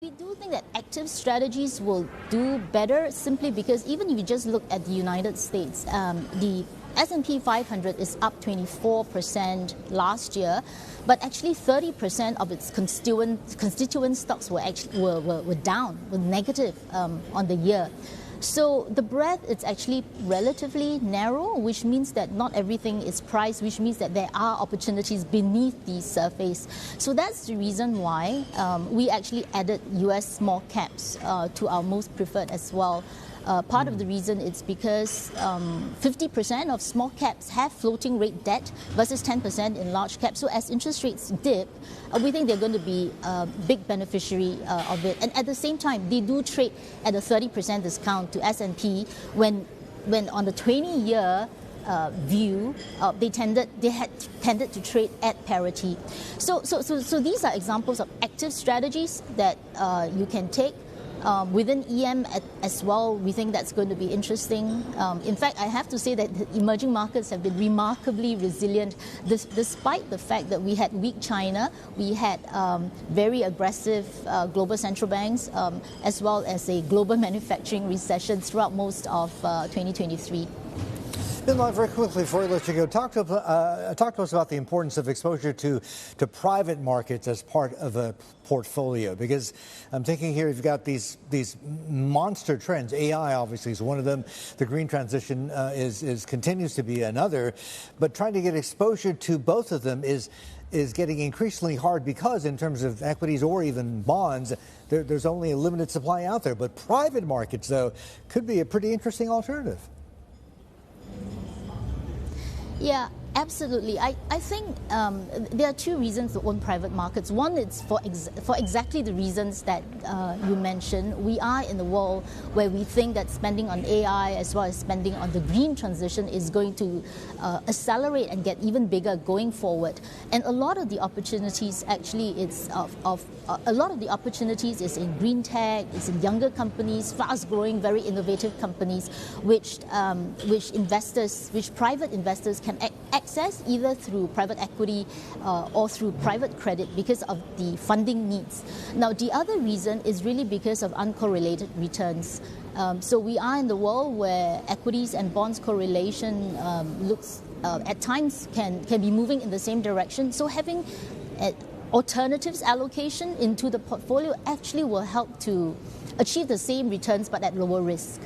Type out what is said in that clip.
We do think that active strategies will do better simply because even if you just look at the United States, the S&P 500 is up 24% last year, but actually 30% of its constituent stocks were down, were negative on the year. So the breadth is actually relatively narrow, which means that not everything is priced, which means that there are opportunities beneath the surface. So that's the reason why we actually added US small caps to our most preferred as well. Part of the reason is because 50% of small caps have floating rate debt versus 10% in large caps. So as interest rates dip, we think they're going to be a big beneficiary of it. And at the same time, they do trade at a 30% discount to S&P when on the 20-year view, they had tended to trade at parity. So these are examples of active strategies that you can take. Within EM as well, we think that's going to be interesting. In fact, I have to say that the emerging markets have been remarkably resilient despite the fact that we had weak China, we had very aggressive global central banks, as well as a global manufacturing recession throughout most of 2023. Then, very quickly, before we let you go, talk to us about the importance of exposure to private markets as part of a portfolio. Because I'm thinking here, you've got these monster trends. AI obviously is one of them. The green transition continues to be another. But trying to get exposure to both of them is getting increasingly hard because in terms of equities or even bonds, there's only a limited supply out there. But private markets, though, could be a pretty interesting alternative. Yeah, absolutely. I think there are two reasons to own private markets. One is for exactly the reasons that you mentioned. We are in a world where we think that spending on AI as well as spending on the green transition is going to accelerate and get even bigger going forward. And a lot of the opportunities actually a lot of the opportunities is in green tech, it's in younger companies, fast-growing, very innovative companies, which private investors can access either through private equity or through private credit because of the funding needs. Now, the other reason is really because of uncorrelated returns. So we are in the world where equities and bonds correlation looks at times can be moving in the same direction. So having alternatives allocation into the portfolio actually will help to achieve the same returns but at lower risk.